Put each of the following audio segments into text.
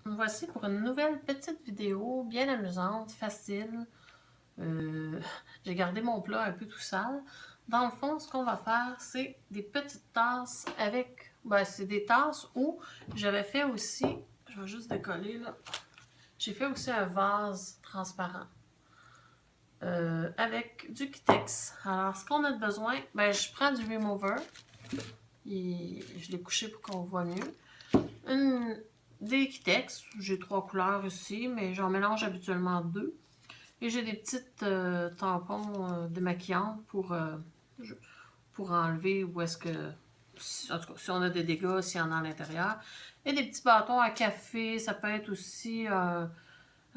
Me voici pour une nouvelle petite vidéo bien amusante, facile. J'ai gardé mon plat un peu tout sale. Dans le fond, ce qu'on va faire, c'est des petites tasses avec... Ben, c'est des tasses où j'avais fait aussi... Je vais juste décoller, là. J'ai fait aussi un vase transparent avec du Kitex. Alors, ce qu'on a besoin, ben, je prends du remover. Je l'ai couché pour qu'on voit mieux. Des Kitex, j'ai 3 couleurs ici, mais j'en mélange habituellement 2. Et j'ai des petites tampons démaquillants pour enlever où est-ce que... En tout cas, si on a des dégâts, s'il y en a à l'intérieur. Et des petits bâtons à café, ça peut être aussi un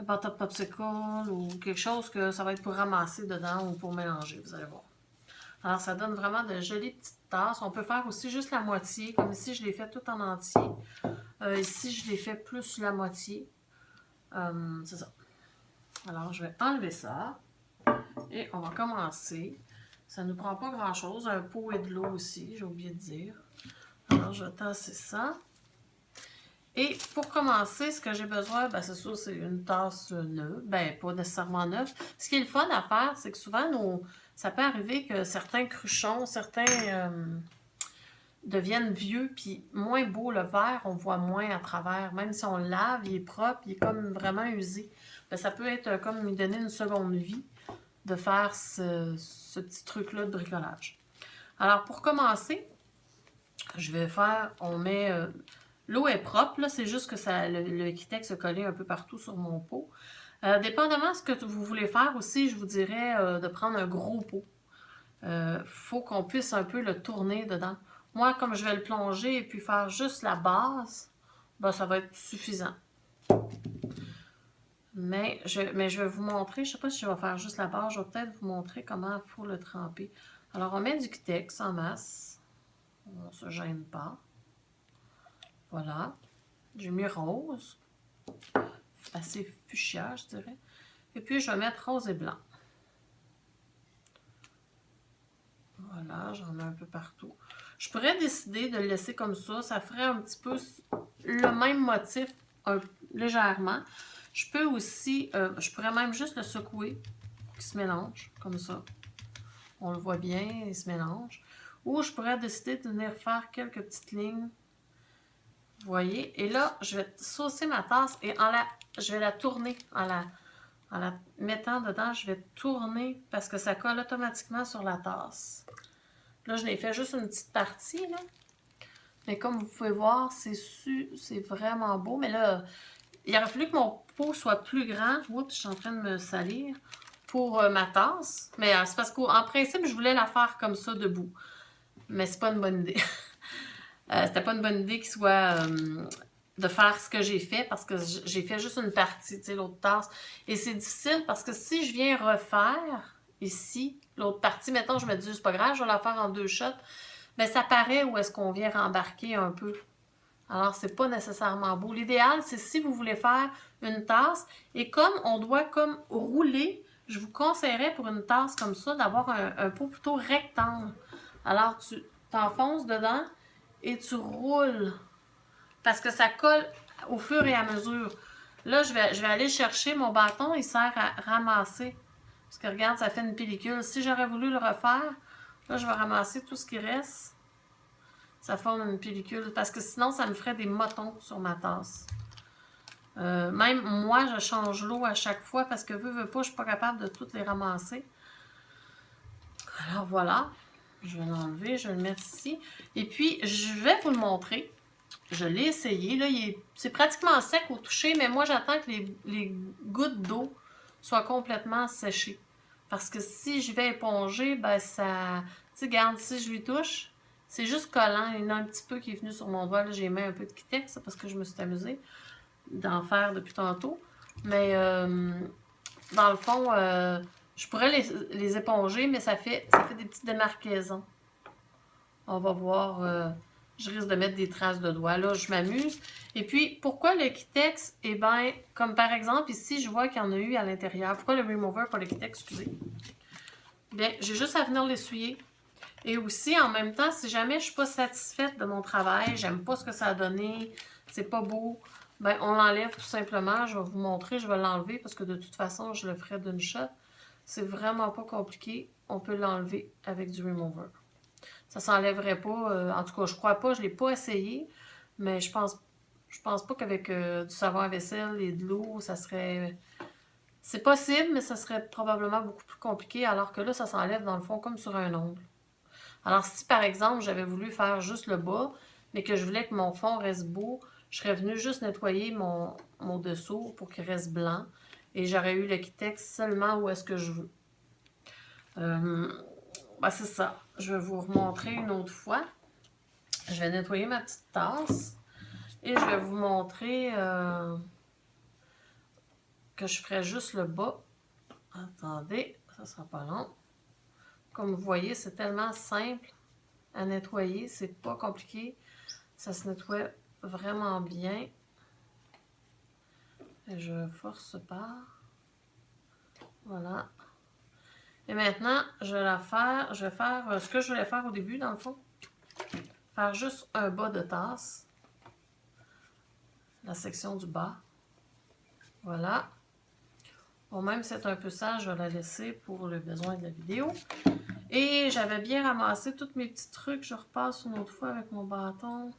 bâton de popsicle ou quelque chose que ça va être pour ramasser dedans ou pour mélanger, vous allez voir. Alors, ça donne vraiment de jolies petites tasses. On peut faire aussi juste la moitié, comme ici, je l'ai fait tout en entier. Ici, je l'ai fait plus la moitié. C'est ça. Alors, je vais enlever ça. Et on va commencer. Ça ne nous prend pas grand-chose. Un pot et de l'eau aussi, j'ai oublié de dire. Alors, je vais tasser ça. Et pour commencer, ce que j'ai besoin, ben, c'est sûr, c'est une tasse neuve. Ben, pas nécessairement neuve. Ce qui est le fun à faire, c'est que souvent, ça peut arriver que certains cruchons, certains deviennent vieux, puis moins beau le verre, on voit moins à travers. Même si on le lave, il est propre, il est comme vraiment usé. Ben, ça peut être comme lui donner une seconde vie de faire ce petit truc-là de bricolage. Alors, pour commencer, je vais faire, on met, l'eau est propre, là, c'est juste que le Kitex se collé un peu partout sur mon pot. Dépendamment de ce que vous voulez faire aussi, je vous dirais de prendre un gros pot. Faut qu'on puisse un peu le tourner dedans. Moi, comme je vais le plonger et puis faire juste la base, ben, ça va être suffisant. Mais je vais vous montrer, je ne sais pas si je vais faire juste la base, je vais peut-être vous montrer comment il faut le tremper. Alors, on met du Kitex en masse. On ne se gêne pas. Voilà. J'ai mis rose. Assez fuchsia, je dirais. Et puis, je vais mettre rose et blanc. Voilà, j'en mets un peu partout. Je pourrais décider de le laisser comme ça. Ça ferait un petit peu le même motif, légèrement. Je peux aussi, je pourrais même juste le secouer pour qu'il se mélange, comme ça. On le voit bien, il se mélange. Ou je pourrais décider de venir faire quelques petites lignes. Vous voyez? Et là, je vais saucer ma tasse et je vais la tourner en la mettant dedans. Je vais tourner parce que ça colle automatiquement sur la tasse. Là, je l'ai fait juste une petite partie, là. Mais comme vous pouvez voir, c'est vraiment beau. Mais là, il aurait fallu que mon pot soit plus grand. Oups, je suis en train de me salir. Pour ma tasse. Mais c'est parce qu'en principe, je voulais la faire comme ça, debout. Mais c'est pas une bonne idée. C'était pas une bonne idée qu'il soit... de faire ce que j'ai fait parce que j'ai fait juste une partie, tu sais, l'autre tasse. Et c'est difficile parce que si je viens refaire ici, l'autre partie, mettons, je me dis, c'est pas grave, je vais la faire en 2 shots, mais ça paraît où est-ce qu'on vient rembarquer un peu. Alors, c'est pas nécessairement beau. L'idéal, c'est si vous voulez faire une tasse, et comme on doit comme rouler, je vous conseillerais pour une tasse comme ça d'avoir un pot plutôt rectangle. Alors, tu t'enfonces dedans et tu roules parce que ça colle au fur et à mesure. Là, je vais aller chercher mon bâton, il sert à ramasser. Parce que regarde, ça fait une pellicule. Si j'aurais voulu le refaire, là, je vais ramasser tout ce qui reste. Ça forme une pellicule. Parce que sinon, ça me ferait des motons sur ma tasse. Même moi, je change l'eau à chaque fois parce que veux pas, je suis pas capable de toutes les ramasser. Alors voilà. Je vais l'enlever, je vais le mettre ici. Et puis, je vais vous le montrer. Je l'ai essayé. Là, c'est pratiquement sec au toucher, mais moi, j'attends que les gouttes d'eau soient complètement séchées. Parce que si je vais éponger, ben ça... Tu sais, regarde, si je lui touche, c'est juste collant. Il y en a un petit peu qui est venu sur mon doigt. Là, j'ai mis un peu de Kitex parce que je me suis amusée d'en faire depuis tantôt. Mais dans le fond, je pourrais les éponger, mais ça fait des petites démarcaisons. On va voir... je risque de mettre des traces de doigts. Là, je m'amuse. Et puis, pourquoi le Kitex? Eh bien, comme par exemple, ici, je vois qu'il y en a eu à l'intérieur. Pourquoi le remover, pas le Kitex, excusez? Bien, j'ai juste à venir l'essuyer. Et aussi, en même temps, si jamais je ne suis pas satisfaite de mon travail, j'aime pas ce que ça a donné, c'est pas beau, ben, on l'enlève tout simplement. Je vais vous montrer, je vais l'enlever parce que de toute façon, je le ferai d'une shot. C'est vraiment pas compliqué. On peut l'enlever avec du remover. Ça s'enlèverait pas. En tout cas, je crois pas, je l'ai pas essayé, mais je pense pas qu'avec du savon à vaisselle et de l'eau, ça serait... C'est possible, mais ça serait probablement beaucoup plus compliqué, alors que là, ça s'enlève dans le fond comme sur un ongle. Alors si par exemple, j'avais voulu faire juste le bas, mais que je voulais que mon fond reste beau, je serais venue juste nettoyer mon dessous pour qu'il reste blanc. Et j'aurais eu le Kitex seulement où est-ce que je veux. Ben c'est ça. Je vais vous remontrer une autre fois. Je vais nettoyer ma petite tasse. Et je vais vous montrer que je ferai juste le bas. Attendez, ça sera pas long. Comme vous voyez, c'est tellement simple à nettoyer. C'est pas compliqué. Ça se nettoie vraiment bien. Et je force pas. Voilà. Et maintenant, je vais faire ce que je voulais faire au début, dans le fond. Faire juste un bas de tasse. La section du bas. Voilà. Bon, même si c'est un peu sale, je vais la laisser pour le besoin de la vidéo. Et j'avais bien ramassé tous mes petits trucs. Je repasse une autre fois avec mon bâton.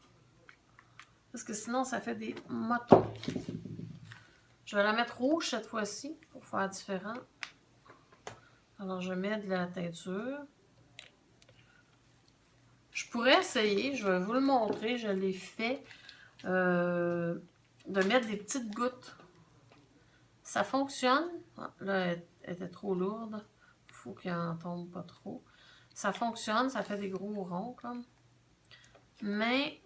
Parce que sinon, ça fait des motons. Je vais la mettre rouge cette fois-ci pour faire différent. Alors, je mets de la teinture. Je pourrais essayer, je vais vous le montrer, je l'ai fait, de mettre des petites gouttes. Ça fonctionne. Ah, là, elle était trop lourde. Il faut qu'il en tombe pas trop. Ça fonctionne, ça fait des gros ronds comme. Mais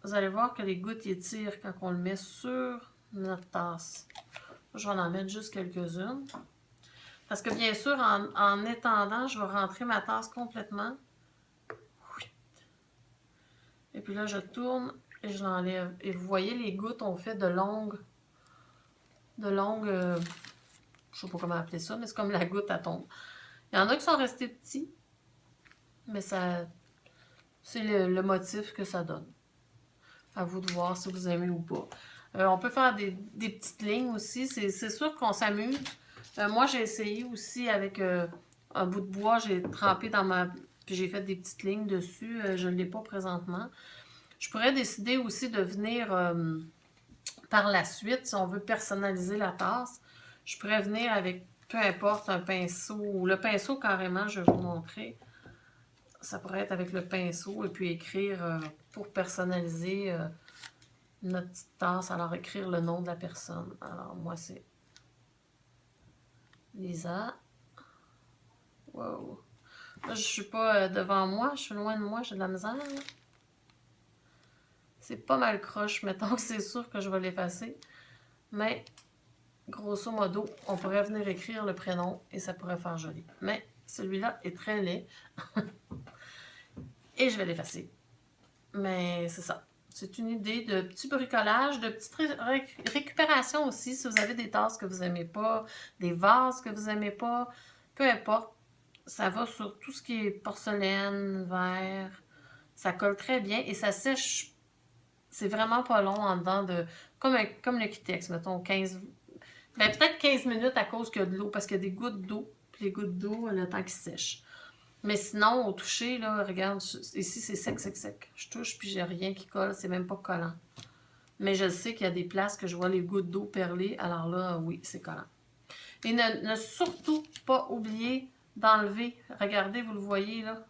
vous allez voir que les gouttes étirent quand on le met sur notre tasse. Je vais en mettre juste quelques-unes. Parce que bien sûr, en étendant, je vais rentrer ma tasse complètement. Et puis là, je tourne et je l'enlève. Et vous voyez, les gouttes ont fait de longues, je sais pas comment appeler ça, mais c'est comme la goutte à tombe. Il y en a qui sont restés petits, mais ça, c'est le motif que ça donne. À vous de voir si vous aimez ou pas. On peut faire des petites lignes aussi. C'est sûr qu'on s'amuse. Moi, j'ai essayé aussi avec un bout de bois. J'ai trempé dans ma... Puis j'ai fait des petites lignes dessus. Je ne l'ai pas présentement. Je pourrais décider aussi de venir par la suite, si on veut personnaliser la tasse, je pourrais venir avec peu importe un pinceau, ou le pinceau carrément, je vais vous montrer. Ça pourrait être avec le pinceau et puis écrire pour personnaliser notre petite tasse. Alors écrire le nom de la personne. Alors moi c'est Lisa. Wow. Là, je suis pas devant moi, je suis loin de moi, j'ai de la misère. C'est pas mal croche, mettons que c'est sûr que je vais l'effacer. Mais, grosso modo, on pourrait venir écrire le prénom et ça pourrait faire joli. Mais, celui-là est très laid. Et je vais l'effacer. Mais, c'est ça. C'est une idée de petit bricolage, de petite récupération aussi, si vous avez des tasses que vous n'aimez pas, des vases que vous n'aimez pas, peu importe. Ça va sur tout ce qui est porcelaine, verre. Ça colle très bien et ça sèche. C'est vraiment pas long en dedans de... Comme le Kitex, mettons, 15... Ben, peut-être 15 minutes à cause qu'il y a de l'eau, parce qu'il y a des gouttes d'eau. Puis les gouttes d'eau, le temps qu'ils sèchent. Mais sinon, au toucher, là, regarde, ici, c'est sec, sec, sec. Je touche, puis j'ai rien qui colle. C'est même pas collant. Mais je sais qu'il y a des places que je vois les gouttes d'eau perler. Alors là, oui, c'est collant. Et ne surtout pas oublier d'enlever. Regardez, vous le voyez, là.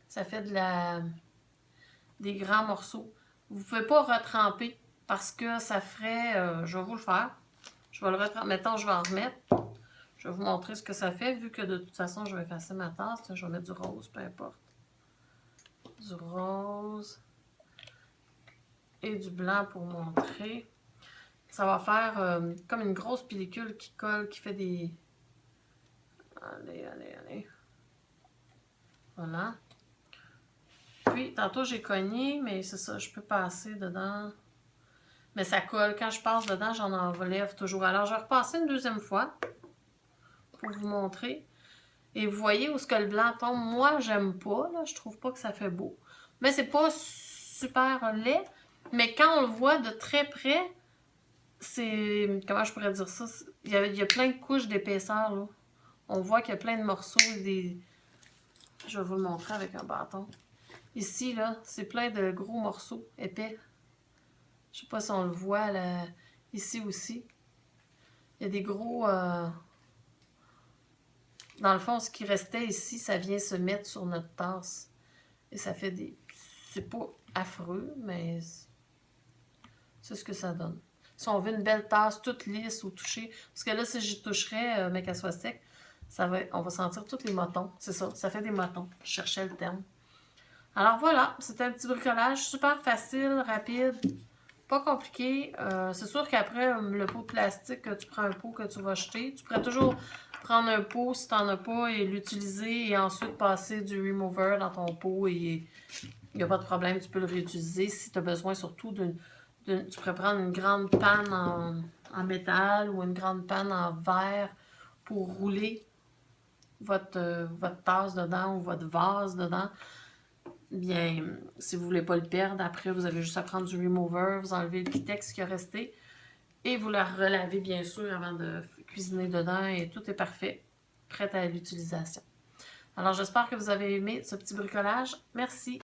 Ça fait des grands morceaux. Vous ne pouvez pas retremper parce que ça ferait... je vais vous le faire. Je vais le retremper. Mettons, je vais en remettre. Je vais vous montrer ce que ça fait, vu que de toute façon, je vais effacer ma tasse. Je vais mettre du rose, peu importe. Du rose. Et du blanc pour montrer. Ça va faire comme une grosse pellicule qui colle, qui fait des... Allez, allez, allez. Voilà. Puis, tantôt, j'ai cogné, mais c'est ça, je peux passer dedans. Mais ça colle. Quand je passe dedans, j'en enlève toujours. Alors, je vais repasser une deuxième fois pour vous montrer. Et vous voyez où ce que le blanc tombe. Moi, j'aime pas. Là, je trouve pas que ça fait beau. Mais c'est pas super laid. Mais quand on le voit de très près, c'est... Comment je pourrais dire ça? Il y a plein de couches d'épaisseur, là. On voit qu'il y a plein de morceaux, je vais vous le montrer avec un bâton. Ici, là, c'est plein de gros morceaux épais. Je sais pas si on le voit, là. Ici aussi. Il y a des gros... Dans le fond, ce qui restait ici, ça vient se mettre sur notre tasse. Et ça fait des... C'est pas affreux, mais c'est ce que ça donne. Si on veut une belle tasse toute lisse ou touchée, parce que là, si j'y toucherais, mais qu'elle soit sec, on va sentir tous les motons. C'est ça, ça fait des motons. Je cherchais le terme. Alors voilà, c'était un petit bricolage super facile, rapide, pas compliqué. C'est sûr qu'après, le pot de plastique, tu prends un pot que tu vas jeter. Tu pourrais toujours prendre un pot si tu n'en as pas et l'utiliser et ensuite passer du remover dans ton pot et il n'y a pas de problème, tu peux le réutiliser. Si tu as besoin surtout tu pourrais prendre une grande panne en métal ou une grande panne en verre pour rouler votre tasse dedans ou votre vase dedans. Bien, si vous ne voulez pas le perdre, après, vous avez juste à prendre du remover, vous enlevez le Kitex qui est resté et vous la relavez bien sûr avant de cuisiner dedans et tout est parfait, prêt à l'utilisation. Alors, j'espère que vous avez aimé ce petit bricolage. Merci.